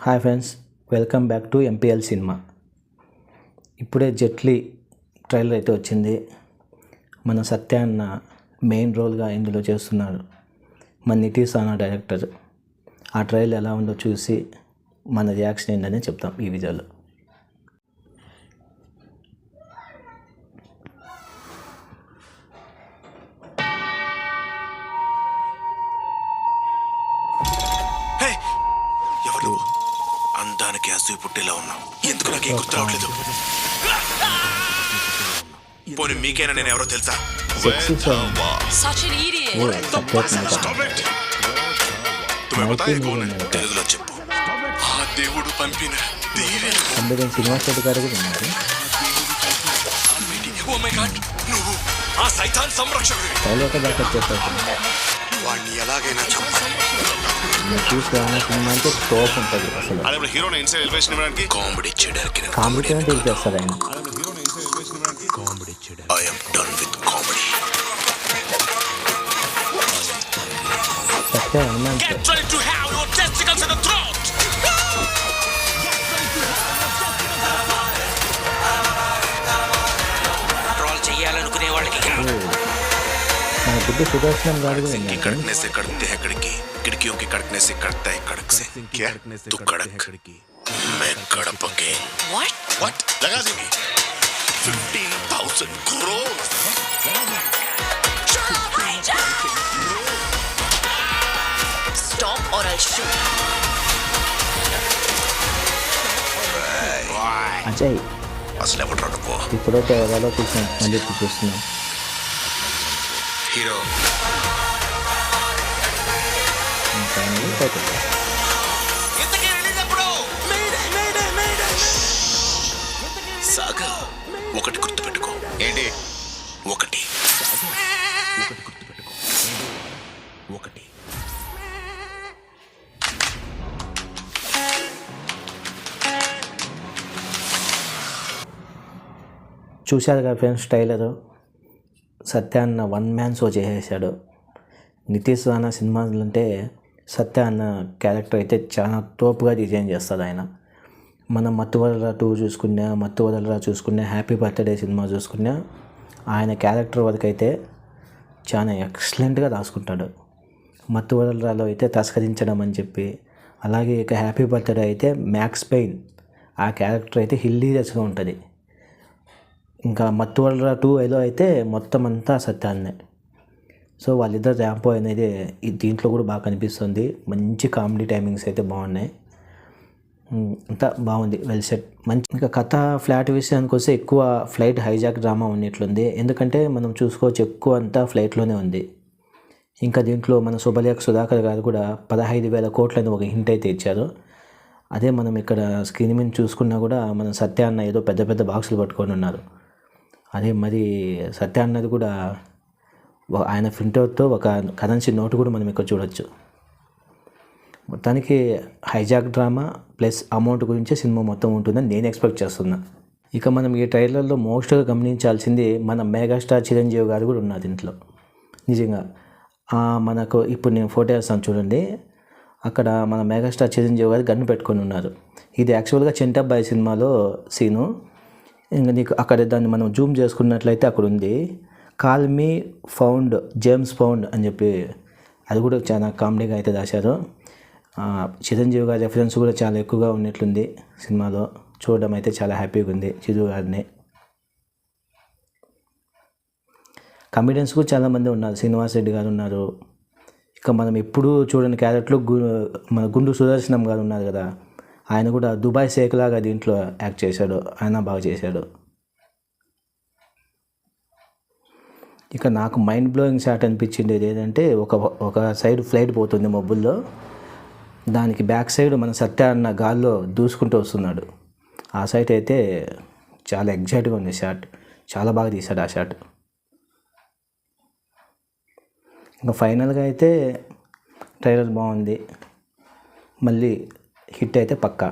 Hi friends, welcome back to MPL cinema. ఇప్పుడే Jaitley trailer అయితే వచ్చింది. మన సత్య అన్న మెయిన్ రోల్గా ఇందులో చేస్తున్నాడు. మన నితీష్ అన్న డైరెక్టర్. ఆ ట్రైలర్ ఎలా ఉందో చూసి మన రియాక్షన్ ఏంటనే చెప్తాం ఈ వీడియోలో. అందానికి అసూయ పుట్టేలా ఉన్నావు. ఎందుకు నాకు ఏం గుర్తు రావట్లేదు? పోనీ మీకైనా నేను ఎవరో తెలుసా? తెలుగులో చెప్పు. ఆ దేవుడు పంపిన శ్రీనివాస్ రెడ్డి గారు కూడా ఉన్నారు. నువ్వు ఆ సైతాన్ సంరక్షకుడివి. వాడిని ఎలాగైనా చంపాలి. సినిమా అంటే తోపు ఉంటుంది అసలు. హీరోని ఇన్సైడ్ ఎలివేషన్ ఇవ్వడానికి కామెడీ చేయడానికి కామెడీ తెలిపేస్తారు ఆయన. I am done with comedy. Satya Hanuman Get ready to have your testicles in the throat. Control చేయాలనుకునే వాళ్ళకి మన బుద్ధి సుదర్శనం గారు కూడా की कड़कने से कड़कते हैं कड़की, खिड़कियों की कड़कने से कड़कता है कड़क से. क्या तू कड़क, मैं कड़प के what लगा देंगे 15,000 crore. Stop or I'll shoot. Ajay అసలు ఎవరు రాడుకో ఇప్పుడైతే ఎవరో చూసాం, మళ్ళీ చూస్తున్నాం. హీరో సాగర్ ఒకటి గుర్తుపెట్టుకో. ఏంటి ఒకటి? గుర్తుపెట్టుకో ఒకటి. చూశారు కదా ఫ్రెండ్స్ ట్రైలరు. సత్య అన్న వన్ మ్యాన్ షో చేసేసాడు. నితీష్ అన్న సినిమాలు అంటే సత్య అన్న క్యారెక్టర్ అయితే చాలా తోపుగా డిజైన్ చేస్తాడు ఆయన. మనం మత్తువదలరా 2 చూసుకున్నా, మత్తువదలరా చూసుకున్నా, హ్యాపీ బర్త్డే సినిమా చూసుకున్నా, ఆయన క్యారెక్టర్ వరకు అయితే చాలా ఎక్సలెంట్గా రాసుకుంటాడు. మత్తువదలరాలో అయితే తస్కరించడం అని చెప్పి, అలాగే ఇక హ్యాపీ బర్త్డే అయితే మ్యాక్స్ పెయిన్ ఆ క్యారెక్టర్ అయితే హిల్లీరియస్గా ఉంటుంది. ఇంకా మత్తువదలరా 2లో అయితే మొత్తం అంతా సత్యాన్నే. సో వాళ్ళిద్దరు ర్యాంపో అనేది దీంట్లో కూడా బాగా కనిపిస్తుంది. మంచి కామెడీ టైమింగ్స్ అయితే బాగున్నాయి. అంతా బాగుంది, వెల్ సెట్. మంచి ఇంకా కథ ఫ్లాట్ విషయానికి వస్తే ఎక్కువ ఫ్లైట్ హైజాక్ డ్రామా ఉన్నట్లుంది. ఎందుకంటే మనం చూసుకోవచ్చు ఎక్కువ అంతా ఫ్లైట్లోనే ఉంది. ఇంకా దీంట్లో మన శుభలేఖ సుధాకర్ గారు కూడా 15,000 కోట్లని ఒక హింట్ అయితే ఇచ్చారు. అదే మనం ఇక్కడ స్క్రీన్ మీద చూసుకున్నా కూడా మన సత్య అన్న ఏదో పెద్ద పెద్ద బాక్సులు పట్టుకొని ఉన్నారు. అదే మరి సత్య అన్నది కూడా ఆయన ప్రింటౌట్తో ఒక కరెన్సీ నోటు కూడా మనం ఇక్కడ చూడొచ్చు. మొత్తానికి హైజాక్ డ్రామా ప్లస్ అమౌంట్ గురించి సినిమా మొత్తం ఉంటుందని నేను ఎక్స్పెక్ట్ చేస్తున్నా. ఇక మనం ఈ ట్రైలర్లో మోస్ట్గా గమనించాల్సింది మన మెగాస్టార్ చిరంజీవి గారు కూడా ఉన్నారు దీంట్లో. నిజంగా మనకు ఇప్పుడు నేను ఫోటో వేస్తాను చూడండి. అక్కడ మన మెగాస్టార్ చిరంజీవి గారు గన్ను పెట్టుకొని ఉన్నారు. ఇది యాక్చువల్గా చెంటబ్బాయి సినిమాలో సీను. ఇంకా నీకు అక్కడ దాన్ని మనం జూమ్ చేసుకున్నట్లయితే అక్కడ ఉంది call me found James found అని చెప్పి, అది కూడా చాలా కామెడీగా అయితే రాశారు. చిరంజీవి గారి రెఫరెన్స్ కూడా చాలా ఎక్కువగా ఉన్నట్లుంది సినిమాలో. చూడడం అయితే చాలా హ్యాపీగా ఉంది చిరు గారిని. కమెడియన్స్ కూడా చాలామంది ఉన్నారు. శ్రీనివాస్ రెడ్డి గారు ఉన్నారు. ఇక మనం ఎప్పుడూ చూడని క్యారెక్టర్లు మన గుండు సుదర్శనం గారు ఉన్నారు కదా, ఆయన కూడా దుబాయ్ షేక్ లాగా దీంట్లో యాక్ట్ చేశాడు. ఆయన బాగా చేశాడు. ఇక నాకు మైండ్ బ్లోయింగ్ షాట్ అనిపించింది ఏదంటే ఒక సైడ్ ఫ్లైట్ పోతుంది మబ్బుల్లో, దానికి బ్యాక్ సైడ్ మన సత్య అన్న గాల్లో దూసుకుంటూ వస్తున్నాడు. ఆ సైట్ అయితే చాలా ఎగ్జైట్గా ఉంది షాట్. చాలా బాగా తీశాడు ఆ షాట్. ఇంకా ఫైనల్గా అయితే ట్రైలర్ బాగుంది. మళ్ళీ హిట్ అయితే పక్కా.